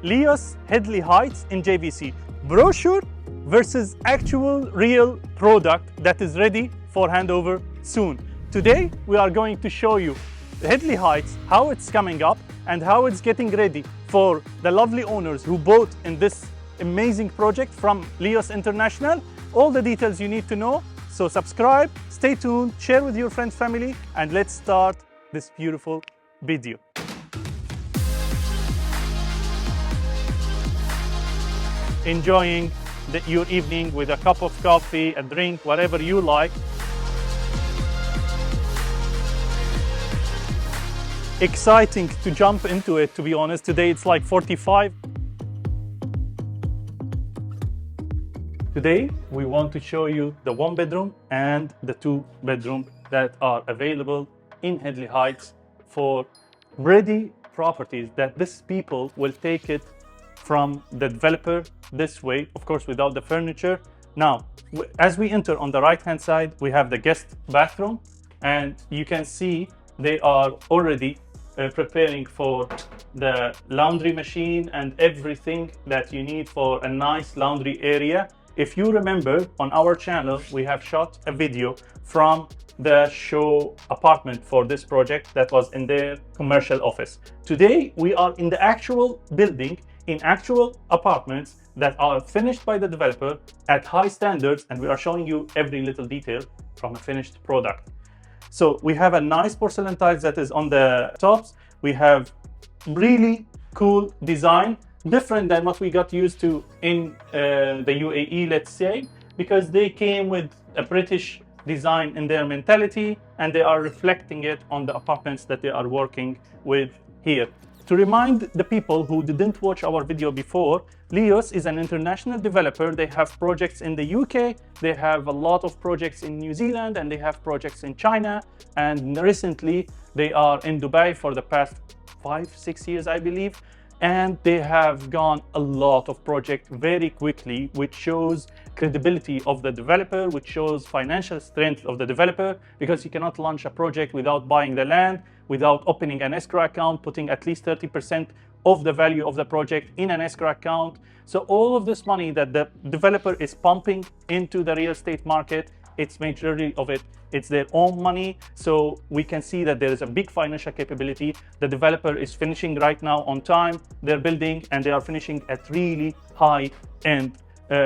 Leos Hadley Heights in JVC. Brochure versus actual real product that is ready for handover soon. Today we are going to show you Hadley Heights, how it's coming up and how it's getting ready for the lovely owners who bought in this amazing project from Leos International. All the details you need to know. So subscribe, stay tuned, share with your friends, family, and let's start this beautiful video. Enjoying your evening with a cup of coffee, a drink, whatever you like. Exciting to jump into it, to be honest. Today it's like 45. Today we want to show you the 1-bedroom and the 2-bedroom that are available in Hadley Heights for ready properties that these people will take it from the developer this way, of course, without the furniture. Now, as we enter on the right-hand side, we have the guest bathroom, and you can see they are already preparing for the laundry machine and everything that you need for a nice laundry area. If you remember, on our channel, we have shot a video from the show apartment for this project that was in their commercial office. Today, we are in the actual building, in actual apartments that are finished by the developer at high standards, and we are showing you every little detail from a finished product. So we have a nice porcelain tiles that is on the tops. We have really cool design, different than what we got used to in the UAE, let's say, because they came with a British design in their mentality, and they are reflecting it on the apartments that they are working with here. To remind the people who didn't watch our video before, Leos is an international developer. They have projects in the UK, they have a lot of projects in New Zealand, and they have projects in China. And recently, they are in Dubai for the past 5-6 years, I believe. And they have gone a lot of projects very quickly, which shows credibility of the developer, which shows financial strength of the developer, because you cannot launch a project without buying the land, without opening an escrow account, putting at least 30% of the value of the project in an escrow account. So all of this money that the developer is pumping into the real estate market, it's majority of it, it's their own money. So we can see that there is a big financial capability. The developer is finishing right now on time, they're building, and they are finishing at really high-end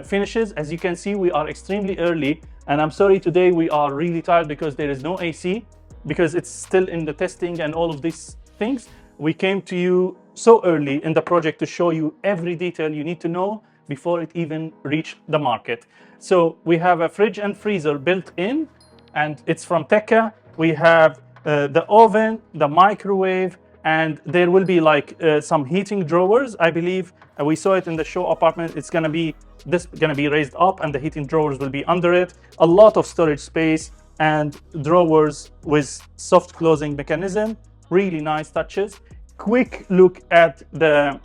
finishes. As you can see, we are extremely early, and I'm sorry today we are really tired because there is no AC, because it's still in the testing and all of these things. We came to you so early in the project to show you every detail you need to know before it even reached the market. So we have a fridge and freezer built in, and it's from Tekka. We have the oven, the microwave, and there will be like some heating drawers. I believe we saw it in the show apartment. It's gonna be raised up, and the heating drawers will be under it. A lot of storage space and drawers with soft closing mechanism. Really nice touches. Quick look at the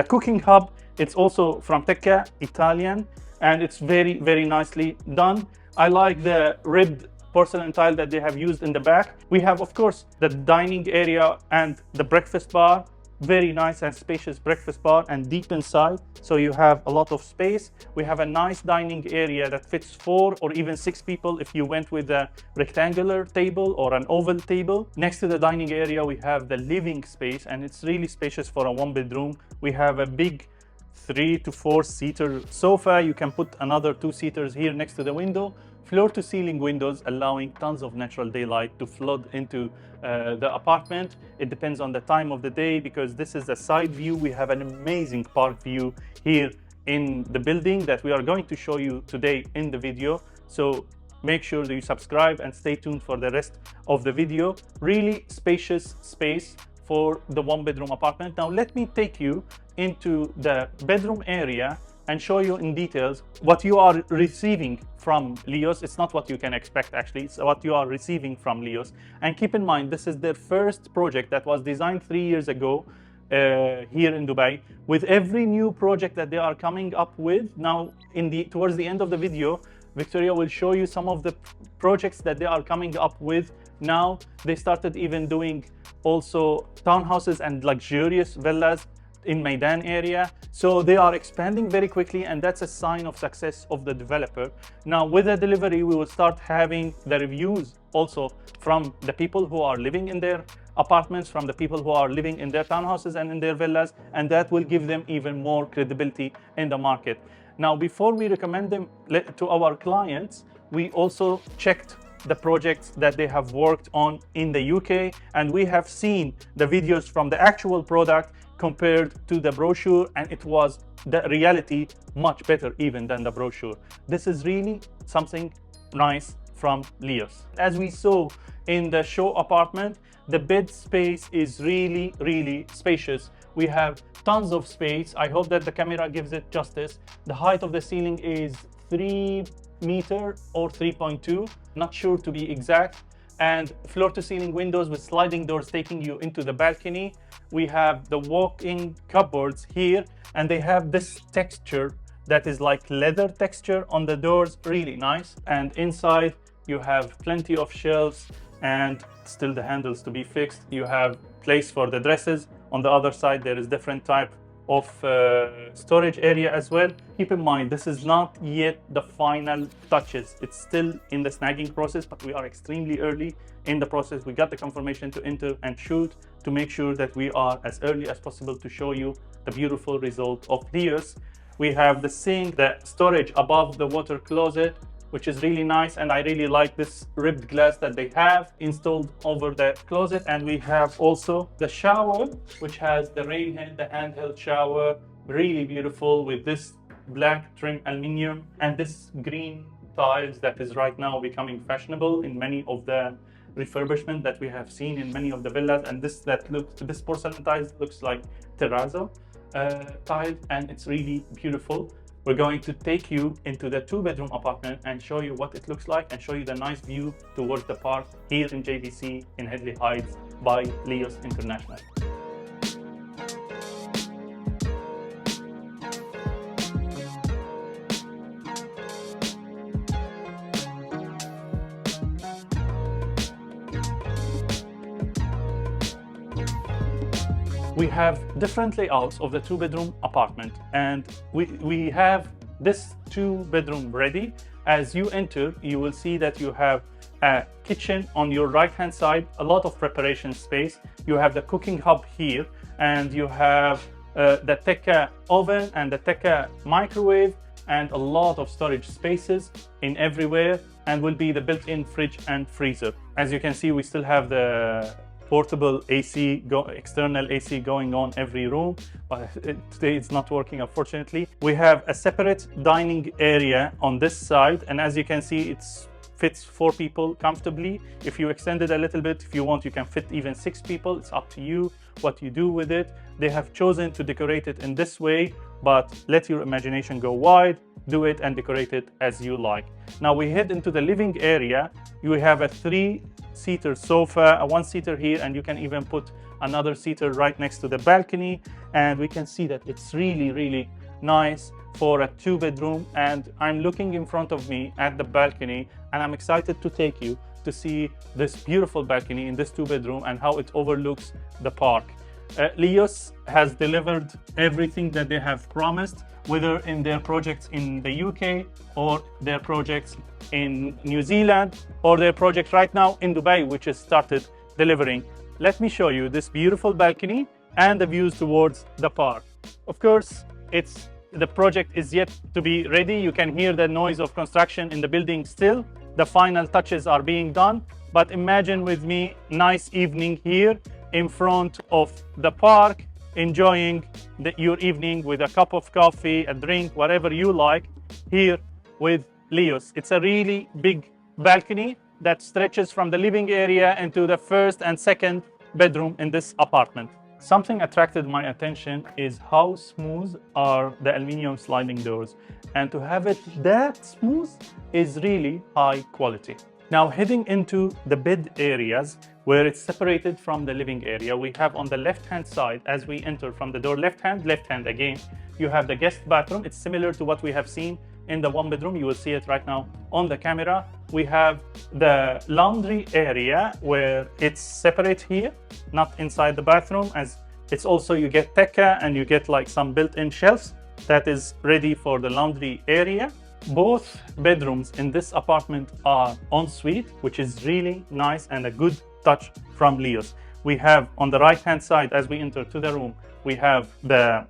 cooking hub. It's also from Tekka, Italian, and it's very, very nicely done. I like the ribbed porcelain tile that they have used in the back. We have, of course, the dining area and the breakfast bar. Very nice and spacious breakfast bar, and deep inside, so you have a lot of space. We have a nice dining area that fits 4 or even 6 people if you went with a rectangular table or an oval table. Next to the dining area, we have the living space, and it's really spacious for a 1-bedroom. We have a big 3 to 4 seater sofa. You can put another 2 seaters here next to the window. Floor to ceiling windows, allowing tons of natural daylight to flood into the apartment. It depends on the time of the day, because this is a side view. We have an amazing park view here in the building that we are going to show you today in the video. So make sure that you subscribe and stay tuned for the rest of the video. Really spacious space for the 1-bedroom apartment. Now let me take you into the bedroom area and show you in details what you are receiving from Leos. It's not what you can expect, actually. It's what you are receiving from Leos. And keep in mind, this is their first project that was designed 3 years ago here in Dubai. With every new project that they are coming up with, now towards the end of the video, Victoria will show you some of the projects that they are coming up with. Now they started even doing also townhouses and luxurious villas in Maidan area. So they are expanding very quickly, and that's a sign of success of the developer. Now with the delivery, we will start having the reviews also from the people who are living in their apartments, from the people who are living in their townhouses and in their villas, and that will give them even more credibility in the market. Now, before we recommend them to our clients, we also checked the projects that they have worked on in the UK, and we have seen the videos from the actual product compared to the brochure, and it was the reality much better even than the brochure. This is really something nice from Leos. As we saw in the show apartment, the bed space is really spacious. We have tons of space. I hope that the camera gives it justice. The height of the ceiling is 3 meter or 3.2, not sure to be exact, and floor to ceiling windows with sliding doors taking you into the balcony. We have the walk-in cupboards here, and they have this texture that is like leather texture on the doors, really nice. And inside you have plenty of shelves and still the handles to be fixed. You have place for the dresses. On the other side there is different type of storage area as well. Keep in mind, this is not yet the final touches. It's still in the snagging process, but we are extremely early in the process. We got the confirmation to enter and shoot to make sure that we are as early as possible to show you the beautiful result of Leos. We have the sink, the storage above the water closet, which is really nice, and I really like this ribbed glass that they have installed over the closet. And we have also the shower, which has the rain head, the handheld shower, really beautiful with this black trim aluminium and this green tiles that is right now becoming fashionable in many of the refurbishment that we have seen in many of the villas. And this porcelain tile looks like terrazzo tile, and it's really beautiful. We're going to take you into the 2-bedroom apartment and show you what it looks like and show you the nice view towards the park here in JVC in Hadley Heights by Leos International. We have different layouts of the 2-bedroom apartment, and we have this 2-bedroom ready. As you enter, you will see that you have a kitchen on your right hand side, a lot of preparation space. You have the cooking hub here, and you have the Tekka oven and the Tekka microwave, and a lot of storage spaces in everywhere, and will be the built-in fridge and freezer. As you can see, we still have the portable AC, external AC going on every room, but today it's not working, unfortunately. We have a separate dining area on this side, and as you can see, it fits 4 people comfortably. If you extend it a little bit, if you want, you can fit even 6 people. It's up to you what you do with it. They have chosen to decorate it in this way, but let your imagination go wide. Do it and decorate it as you like. Now we head into the living area. You have a 3-seater sofa, a 1-seater here, and you can even put another seater right next to the balcony. And we can see that it's really nice for a 2-bedroom. And I'm looking in front of me at the balcony, and I'm excited to take you to see this beautiful balcony in this 2-bedroom and how it overlooks the park. Leos has delivered everything that they have promised, whether in their projects in the UK or their projects in New Zealand or their project right now in Dubai, which has started delivering. Let me show you this beautiful balcony and the views towards the park. Of course, the project is yet to be ready. You can hear the noise of construction in the building still. The final touches are being done, but imagine with me, nice evening here in front of the park, enjoying your evening with a cup of coffee, a drink, whatever you like, here with Leos. It's a really big balcony that stretches from the living area into the 1st and 2nd bedroom in this apartment. Something attracted my attention is how smooth are the aluminum sliding doors, and to have it that smooth is really high quality. Now heading into the bed areas where it's separated from the living area, we have on the left hand side, as we enter from the door, left hand again, you have the guest bathroom. It's similar to what we have seen in the 1-bedroom. You will see it right now on the camera. We have the laundry area where it's separate here, not inside the bathroom, as It's also, you get tekka and you get like some built-in shelves that is ready for the laundry area. Both bedrooms in this apartment are en suite, which is really nice and a good touch from Leos. We have on the right-hand side, as we enter to the room, we have the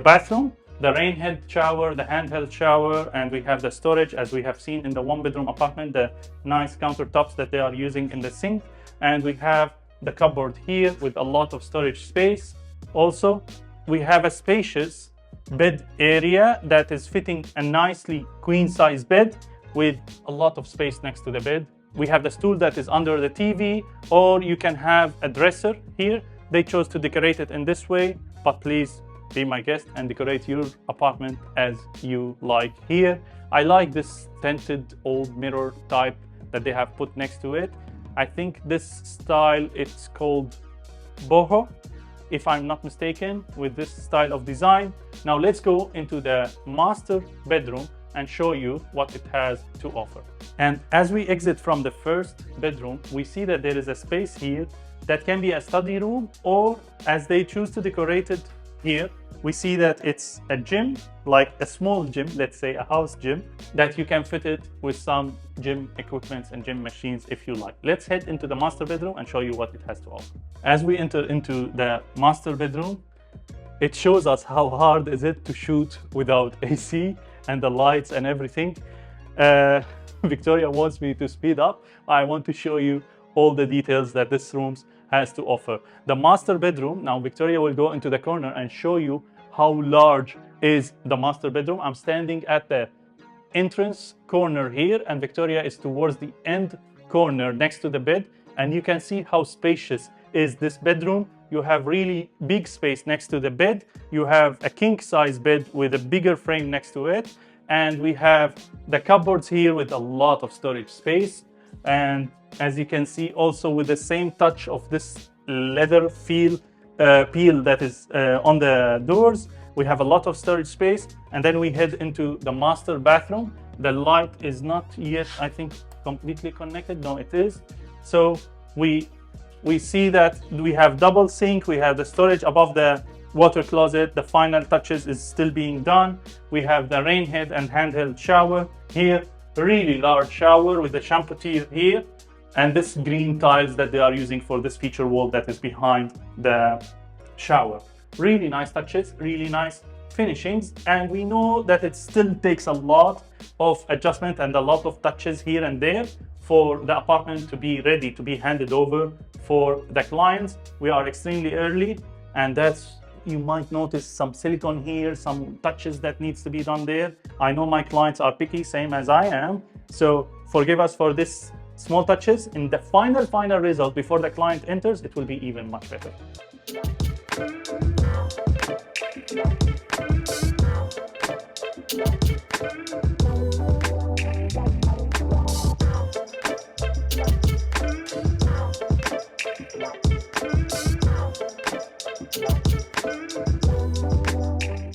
bathroom, the rain head shower, the handheld shower, and we have the storage, as we have seen in the one-bedroom apartment, the nice countertops that they are using in the sink. And we have the cupboard here with a lot of storage space. Also, we have a spacious bed area that is fitting a nicely queen-size bed with a lot of space next to the bed. We have the stool that is under the TV, or you can have a dresser here. They chose to decorate it in this way, but please be my guest and decorate your apartment as you like here. I like this tinted old mirror type that they have put next to it. I think this style, it's called boho, if I'm not mistaken, with this style of design. Now let's go into the master bedroom and show you what it has to offer. And as we exit from the first bedroom, we see that there is a space here that can be a study room, or as they choose to decorate it here, we see that it's a gym, like a small gym, let's say a house gym, that you can fit it with some gym equipment and gym machines if you like. Let's head into the master bedroom and show you what it has to offer. As we enter into the master bedroom, it shows us how hard is it to shoot without AC and the lights and everything. Victoria wants me to speed up. I want to show you all the details that this room has to offer. The master bedroom, now Victoria will go into the corner and show you how large is the master bedroom. I'm standing at the entrance corner here, and Victoria is towards the end corner next to the bed, and you can see how spacious is this bedroom. You have really big space next to the bed. You have a king size bed with a bigger frame next to it, and we have the cupboards here with a lot of storage space. And as you can see, also with the same touch of this leather peel that is on the doors, we have a lot of storage space. And then we head into the master bathroom. The light is not yet, I think, completely connected. No, it is. So we see that we have double sink. We have the storage above the water closet. The final touches is still being done. We have the rain head and handheld shower here. Really large shower with the shampoo tier here, and this green tiles that they are using for this feature wall that is behind the shower. Really nice touches, really nice finishings, and we know that it still takes a lot of adjustment and a lot of touches here and there for the apartment to be ready to be handed over for the clients. We are extremely early, and that's, you might notice some silicone here, some touches that needs to be done there. I know my clients are picky, same as I am. So forgive us for this small touches. In the final result, before the client enters, it will be even much better.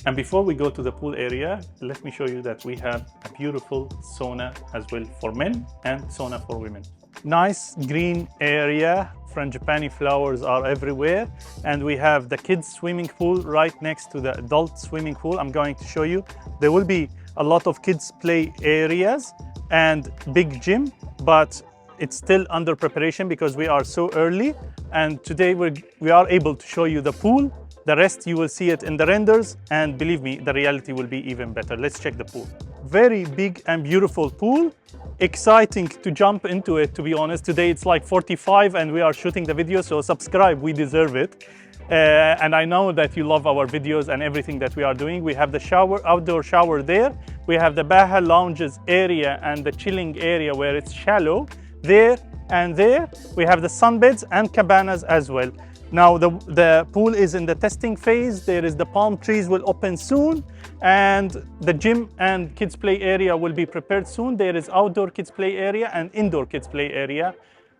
And before we go to the pool area, let me show you that we have a beautiful sauna as well for men and sauna for women. Nice green area, frangipani flowers are everywhere, and we have the kids swimming pool right next to the adult swimming pool. I'm going to show you. There will be a lot of kids play areas and big gym, but it's still under preparation because we are so early, and today we are able to show you the pool. The rest you will see it in the renders, and believe me, the reality will be even better. Let's check the pool. Very big and beautiful pool. Exciting to jump into it, to be honest. Today it's like 45 and we are shooting the video, so subscribe, we deserve it. And I know that you love our videos and everything that we are doing. We have the shower, outdoor shower there. We have the Baha lounges area and the chilling area where it's shallow. There and there, we have the sunbeds and cabanas as well. Now the pool is in the testing phase. There is the palm trees will open soon, and the gym and kids play area will be prepared soon. There is outdoor kids play area and indoor kids play area.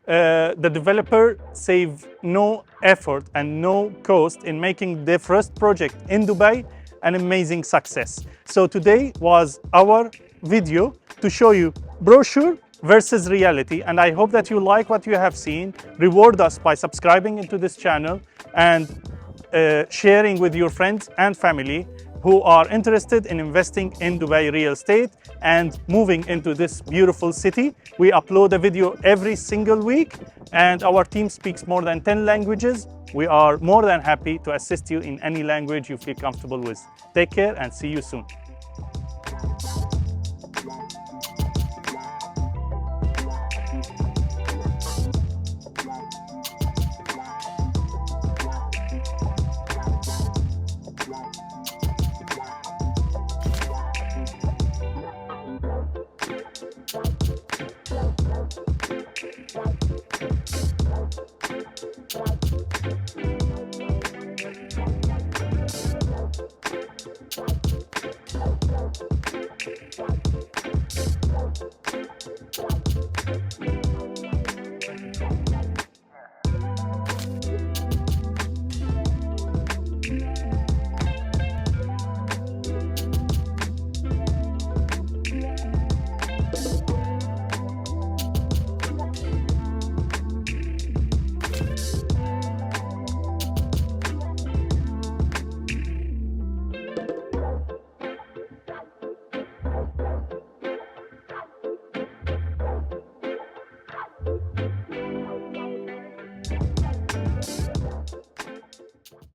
The developer saved no effort and no cost in making the first project in Dubai an amazing success. So today was our video to show you brochure versus reality, and I hope that you like what you have seen. Reward us by subscribing into this channel, and sharing with your friends and family who are interested in investing in Dubai real estate and moving into this beautiful city. We upload a video every single week, and our team speaks more than 10 languages. We are more than happy to assist you in any language you feel comfortable with. Take care and see you soon.